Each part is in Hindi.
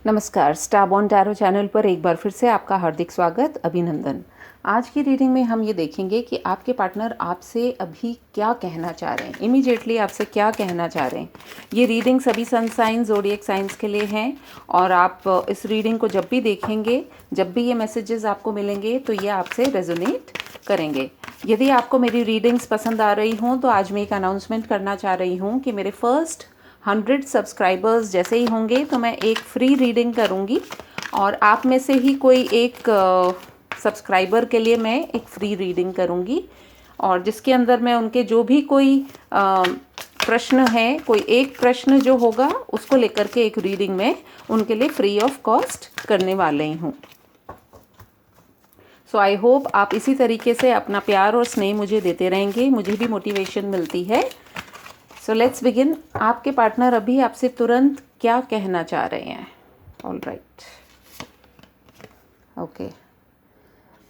नमस्कार, स्टारबॉर्न टैरो चैनल पर एक बार फिर से आपका हार्दिक स्वागत, अभिनंदन। आज की रीडिंग में हम ये देखेंगे कि आपके पार्टनर आपसे अभी क्या कहना चाह रहे हैं, इमीडिएटली आपसे क्या कहना चाह रहे हैं। ये रीडिंग सभी सन साइन ज़ोडिएक साइंस के लिए हैं और आप इस रीडिंग को जब भी देखेंगे, जब भी ये मैसेजेस आपको मिलेंगे तो ये आपसे रेजोनेट करेंगे। यदि आपको मेरी रीडिंग्स पसंद आ रही हों तो आज मैं एक अनाउंसमेंट करना चाह रही हूँ कि मेरे फर्स्ट 100 सब्सक्राइबर्स जैसे ही होंगे तो मैं एक फ्री रीडिंग करूंगी और आप में से ही कोई एक सब्सक्राइबर के लिए मैं एक फ्री रीडिंग करूंगी और जिसके अंदर मैं उनके जो भी कोई प्रश्न है, कोई एक प्रश्न जो होगा उसको लेकर के एक रीडिंग में उनके लिए फ्री ऑफ कॉस्ट करने वाले ही हूँ। सो आई होप आप इसी तरीके से अपना प्यार और स्नेह मुझे देते रहेंगे, मुझे भी मोटिवेशन मिलती है। So let's begin. आपके पार्टनर अभी आपसे तुरंत क्या कहना चाह रहे हैं? All right, okay,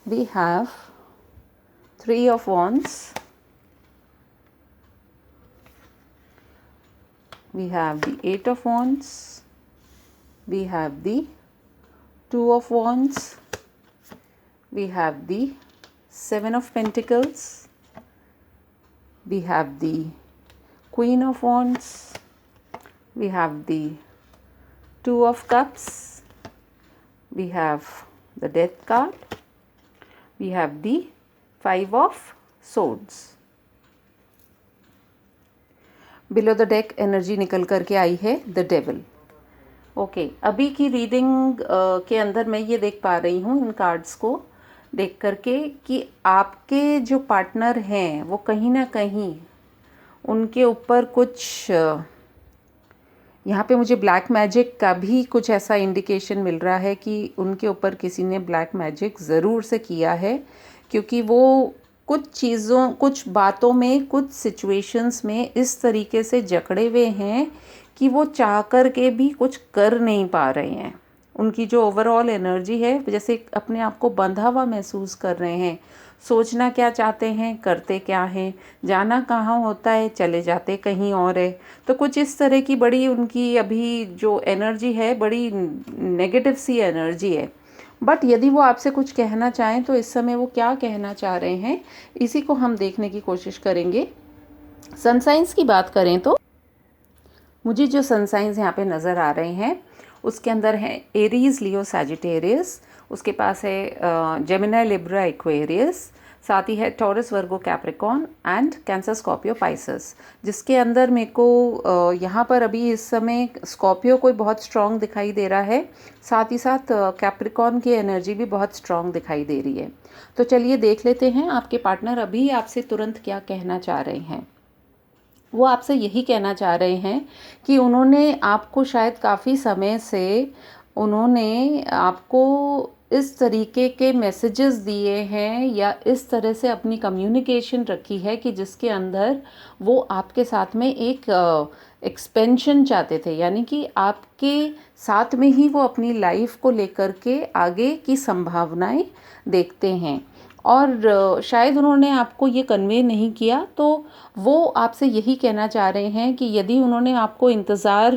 we have 3 of wands, we have the 8 of wands, we have the 2 of wands, we have the 7 of pentacles, we have the Queen of Wands, we have the 2 of Cups, we have the Death card, we have the 5 of Swords. Below the deck energy निकल करके आई है द डेविल। ओके, अभी की रीडिंग के अंदर मैं ये देख पा रही हूँ इन कार्ड्स को देख करके कि आपके जो पार्टनर हैं वो कहीं ना कहीं उनके ऊपर कुछ यहाँ पे मुझे ब्लैक मैजिक का भी कुछ ऐसा इंडिकेशन मिल रहा है कि उनके ऊपर किसी ने ब्लैक मैजिक ज़रूर से किया है, क्योंकि वो कुछ चीज़ों, कुछ बातों में, कुछ सिचुएशंस में इस तरीके से जकड़े हुए हैं कि वो चाह कर के भी कुछ कर नहीं पा रहे हैं। उनकी जो ओवरऑल एनर्जी है, जैसे अपने आप को बंधा हुआ महसूस कर रहे हैं। सोचना क्या चाहते हैं, करते क्या हैं, जाना कहाँ होता है, चले जाते कहीं और है। तो कुछ इस तरह की बड़ी उनकी अभी जो एनर्जी है, बड़ी नेगेटिव सी एनर्जी है। बट यदि वो आपसे कुछ कहना चाहें तो इस समय वो क्या कहना चाह रहे हैं, इसी को हम देखने की कोशिश करेंगे। सनसाइंस की बात करें तो मुझे जो सनसाइंस यहाँ पे नज़र आ रहे हैं उसके अंदर है एरीज, लियो, सैजिटेरियस, उसके पास है जेमिनी, लिब्रा, एक्वेरियस, साथ ही है taurus, Virgo, Capricorn and cancer, Scorpio, Pisces. जिसके अंदर मेरे को यहाँ पर अभी इस समय स्कॉर्पियो कोई बहुत स्ट्रॉन्ग दिखाई दे रहा है, साथ ही साथ कैप्रिकॉर्न की एनर्जी भी बहुत स्ट्रॉन्ग दिखाई दे रही है। तो चलिए देख लेते हैं आपके पार्टनर अभी आपसे तुरंत क्या कहना चाह रहे हैं। वो आपसे यही कहना चाह रहे हैं कि उन्होंने आपको शायद काफ़ी समय से उन्होंने आपको इस तरीके के मैसेजेस दिए हैं या इस तरह से अपनी कम्युनिकेशन रखी है कि जिसके अंदर वो आपके साथ में एक एक्सपेंशन चाहते थे, यानी कि आपके साथ में ही वो अपनी लाइफ को लेकर के आगे की संभावनाएं देखते हैं। और शायद उन्होंने आपको ये कन्वे नहीं किया, तो वो आपसे यही कहना चाह रहे हैं कि यदि उन्होंने आपको इंतज़ार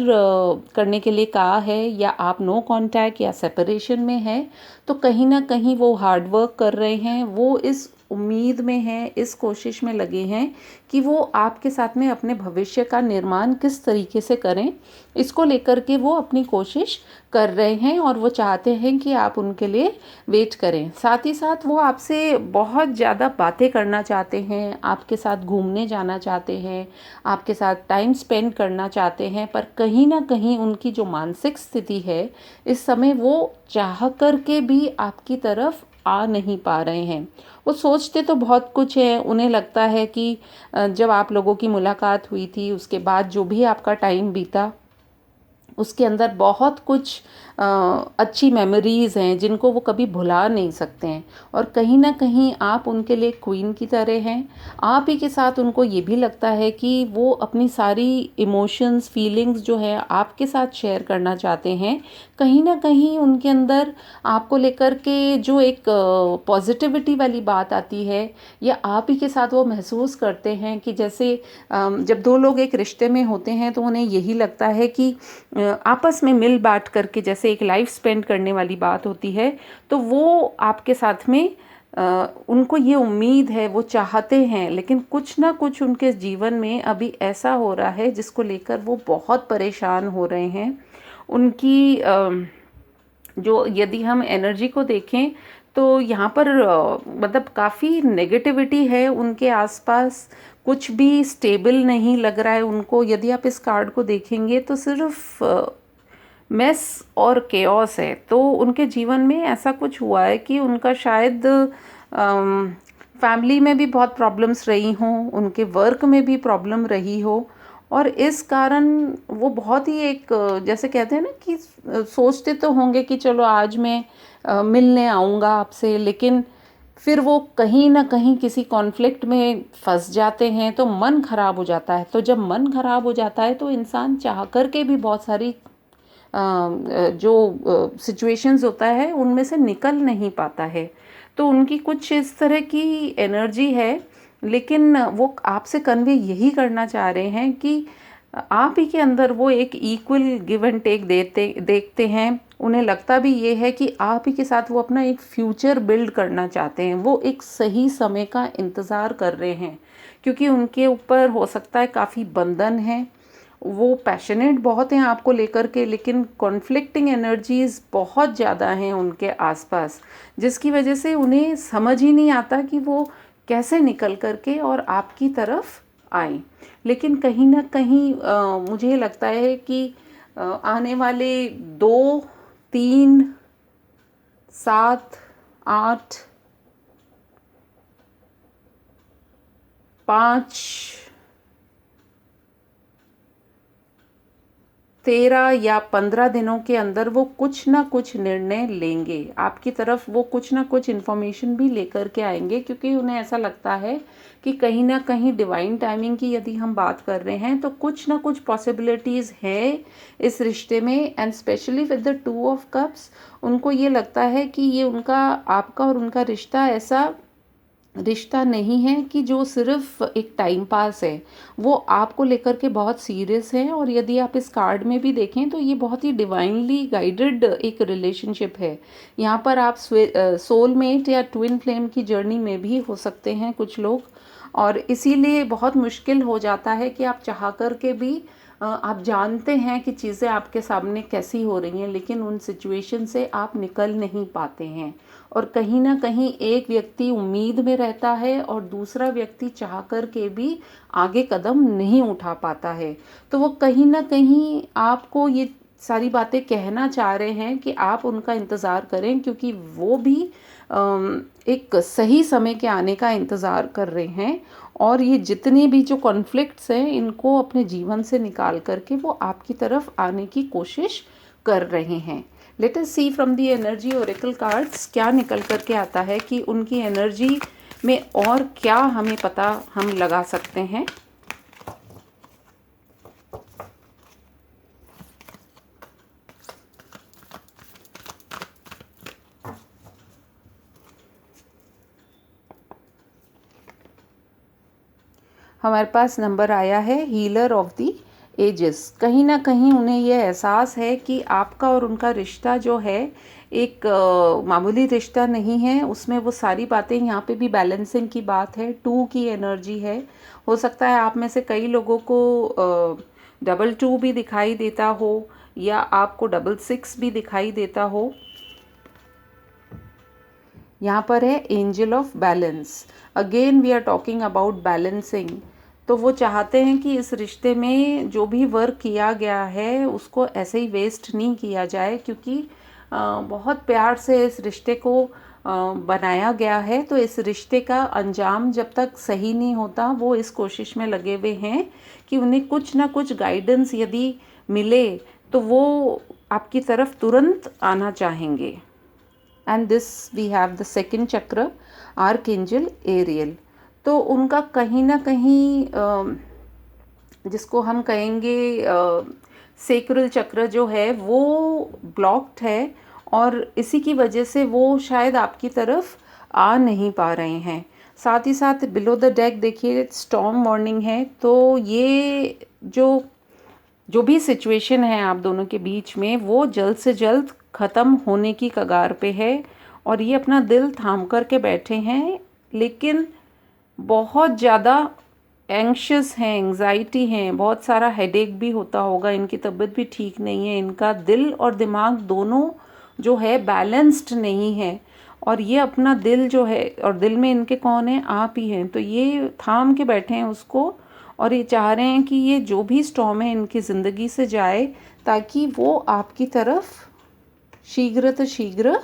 करने के लिए कहा है या आप नो कांटेक्ट या सेपरेशन में हैं, तो कहीं ना कहीं वो हार्ड वर्क कर रहे हैं, वो इस उम्मीद में हैं, इस कोशिश में लगे हैं कि वो आपके साथ में अपने भविष्य का निर्माण किस तरीके से करें, इसको लेकर के वो अपनी कोशिश कर रहे हैं और वो चाहते हैं कि आप उनके लिए वेट करें। साथ ही साथ वो आपसे बहुत ज़्यादा बातें करना चाहते हैं, आपके साथ घूमने जाना चाहते हैं, आपके साथ टाइम स्पेंड करना चाहते हैं, पर कहीं ना कहीं उनकी जो मानसिक स्थिति है इस समय वो चाह कर के भी आपकी तरफ आ नहीं पा रहे हैं। वो सोचते तो बहुत कुछ है, उन्हें लगता है कि जब आप लोगों की मुलाकात हुई थी उसके बाद जो भी आपका टाइम बीता उसके अंदर बहुत कुछ अच्छी मेमोरीज़ हैं जिनको वो कभी भुला नहीं सकते हैं। और कहीं ना कहीं आप उनके लिए क्वीन की तरह हैं। आप ही के साथ उनको ये भी लगता है कि वो अपनी सारी इमोशंस, फीलिंग्स जो है आपके साथ शेयर करना चाहते हैं। कहीं ना कहीं उनके अंदर आपको लेकर के जो एक पॉजिटिविटी वाली बात आती है, या आप ही के साथ वो महसूस करते हैं कि जैसे जब दो लोग एक रिश्ते में होते हैं तो उन्हें यही लगता है कि आपस में मिल बांट करके जैसे एक लाइफ स्पेंड करने वाली बात होती है, तो वो आपके साथ में उनको ये उम्मीद है, वो चाहते हैं, लेकिन कुछ ना कुछ उनके जीवन में अभी ऐसा हो रहा है जिसको लेकर वो बहुत परेशान हो रहे हैं। उनकी जो यदि हम एनर्जी को देखें तो यहाँ पर मतलब काफ़ी नेगेटिविटी है उनके आसपास, कुछ भी स्टेबल नहीं लग रहा है उनको। यदि आप इस कार्ड को देखेंगे तो सिर्फ मेस और केओस है। तो उनके जीवन में ऐसा कुछ हुआ है कि उनका शायद फैमिली में भी बहुत प्रॉब्लम्स रही हों, उनके वर्क में भी प्रॉब्लम रही हो, और इस कारण वो बहुत ही एक जैसे कहते हैं ना कि सोचते तो होंगे कि चलो आज मैं मिलने आऊँगा आपसे, लेकिन फिर वो कहीं ना कहीं किसी कॉन्फ्लिक्ट में फंस जाते हैं तो मन खराब हो जाता है। तो जब मन खराब हो जाता है तो इंसान चाह कर के भी बहुत सारी जो सिचुएशंस होता है उनमें से निकल नहीं पाता है। तो उनकी कुछ इस तरह की एनर्जी है, लेकिन वो आपसे कन्वे यही करना चाह रहे हैं कि आप ही के अंदर वो एक इक्वल गिव एंड टेक देखते हैं। उन्हें लगता भी ये है कि आप ही के साथ वो अपना एक फ्यूचर बिल्ड करना चाहते हैं। वो एक सही समय का इंतज़ार कर रहे हैं, क्योंकि उनके ऊपर हो सकता है काफ़ी बंधन है। वो पैशनेट बहुत हैं आपको लेकर के, लेकिन कॉन्फ्लिक्टिंग एनर्जीज़ बहुत ज़्यादा हैं उनके आसपास, जिसकी वजह से उन्हें समझ ही नहीं आता कि वो कैसे निकल करके और आपकी तरफ आए। लेकिन कहीं ना कहीं मुझे लगता है कि आने वाले 2, 3, 7, 8, 5, 13 या 15 दिनों के अंदर वो कुछ ना कुछ निर्णय लेंगे आपकी तरफ। वो कुछ ना कुछ इन्फॉर्मेशन भी लेकर के आएंगे, क्योंकि उन्हें ऐसा लगता है कि कहीं ना कहीं डिवाइन टाइमिंग की यदि हम बात कर रहे हैं तो कुछ ना कुछ पॉसिबिलिटीज़ है इस रिश्ते में। And specially with the 2 of cups, उनको ये लगता है कि ये उनका, आपका और उनका रिश्ता ऐसा रिश्ता नहीं है कि जो सिर्फ एक टाइम पास है। वो आपको लेकर के बहुत सीरियस है, और यदि आप इस कार्ड में भी देखें तो ये बहुत ही डिवाइनली गाइडेड एक रिलेशनशिप है। यहाँ पर आप सोलमेट या ट्विन फ्लेम की जर्नी में भी हो सकते हैं कुछ लोग, और इसीलिए बहुत मुश्किल हो जाता है कि आप चाह कर के भी आप जानते हैं कि चीज़ें आपके सामने कैसी हो रही हैं, लेकिन उन सिचुएशन से आप निकल नहीं पाते हैं। और कहीं ना कहीं एक व्यक्ति उम्मीद में रहता है और दूसरा व्यक्ति चाह कर के भी आगे कदम नहीं उठा पाता है। तो वो कहीं ना कहीं आपको ये सारी बातें कहना चाह रहे हैं कि आप उनका इंतज़ार करें, क्योंकि वो भी एक सही समय के आने का इंतज़ार कर रहे हैं। और ये जितने भी जो कॉन्फ्लिक्ट्स हैं इनको अपने जीवन से निकाल करके वो आपकी तरफ आने की कोशिश कर रहे हैं। Let us see from the energy oracle cards क्या निकल करके आता है कि उनकी एनर्जी में और क्या हमें पता हम लगा सकते हैं। हमारे पास नंबर आया है हीलर ऑफ द एजेस। कहीं ना कहीं उन्हें यह एहसास है कि आपका और उनका रिश्ता जो है एक मामूली रिश्ता नहीं है। उसमें वो सारी बातें, यहाँ पे भी बैलेंसिंग की बात है, 2 की एनर्जी है। हो सकता है आप में से कई लोगों को 2 भी दिखाई देता हो, या आपको 6 भी दिखाई देता हो। यहाँ पर है angel of balance. Again we are talking about balancing. तो वो चाहते हैं कि इस रिश्ते में जो भी वर्क किया गया है उसको ऐसे ही वेस्ट नहीं किया जाए, क्योंकि बहुत प्यार से इस रिश्ते को बनाया गया है। तो इस रिश्ते का अंजाम जब तक सही नहीं होता वो इस कोशिश में लगे हुए हैं कि उन्हें कुछ ना कुछ गाइडेंस यदि मिले तो वो आपकी तरफ तुरंत आना चाहेंगे। And this we have the second chakra, archangel Ariel. तो उनका कहीं ना कहीं जिसको हम कहेंगे सेक्रल चक्र जो है वो ब्लॉक्ड है, और इसी की वजह से वो शायद आपकी तरफ आ नहीं पा रहे हैं। साथ ही साथ बिलो द डेक देखिए स्टॉर्म वार्निंग है। तो ये जो जो भी सिचुएशन है आप दोनों के बीच में वो जल्द से जल्द ख़त्म होने की कगार पे है और ये अपना दिल थाम कर के बैठे हैं, लेकिन बहुत ज़्यादा एंग्शियस हैं, एंग्जाइटी हैं, बहुत सारा हेडेक भी होता होगा, इनकी तबीयत भी ठीक नहीं है, इनका दिल और दिमाग दोनों जो है बैलेंस्ड नहीं है। और ये अपना दिल जो है, और दिल में इनके कौन है, आप ही हैं, तो ये थाम के बैठे हैं उसको और ये चाह रहे हैं कि ये जो भी स्टॉर्म है इनकी ज़िंदगी से जाए ताकि वो आपकी तरफ शीघ्र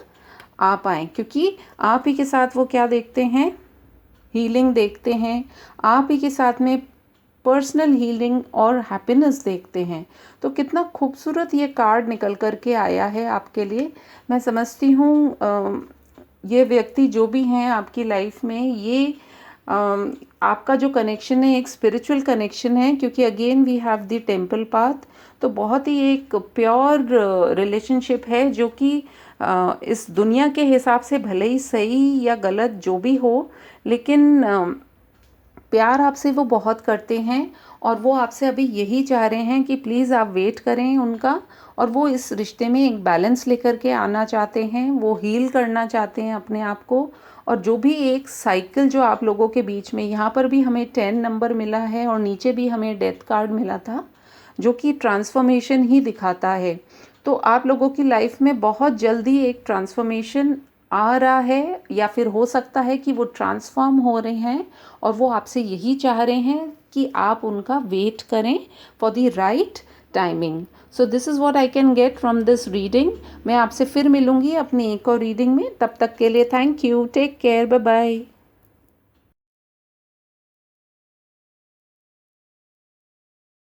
आ पाएँ, क्योंकि आप ही के साथ वो क्या देखते हैं, हीलिंग देखते हैं, आप ही के साथ में पर्सनल हीलिंग और हैप्पीनेस देखते हैं। तो कितना खूबसूरत ये कार्ड निकल कर के आया है आपके लिए। मैं समझती हूँ ये व्यक्ति जो भी हैं आपकी लाइफ में, ये आपका जो कनेक्शन है एक स्पिरिचुअल कनेक्शन है, क्योंकि again we have the temple path. तो बहुत ही एक प्योर रिलेशनशिप है जो कि इस दुनिया के हिसाब से भले ही सही या गलत जो भी हो, लेकिन प्यार आपसे वो बहुत करते हैं और वो आपसे अभी यही चाह रहे हैं कि प्लीज़ आप वेट करें उनका, और वो इस रिश्ते में एक बैलेंस लेकर के आना चाहते हैं, वो हील करना चाहते हैं अपने आप को। और जो भी एक साइकिल जो आप लोगों के बीच में, यहाँ पर भी हमें 10 नंबर मिला है और नीचे भी हमें डेथ कार्ड मिला था जो कि ट्रांसफॉर्मेशन ही दिखाता है। तो आप लोगों की लाइफ में बहुत जल्दी एक ट्रांसफॉर्मेशन आ रहा है, या फिर हो सकता है कि वो ट्रांसफॉर्म हो रहे हैं और वो आपसे यही चाह रहे हैं कि आप उनका वेट करें for the right timing. So this is what I can get from this reading. मैं आपसे फिर मिलूँगी अपनी एक और रीडिंग में, तब तक के लिए thank you, take care, bye bye.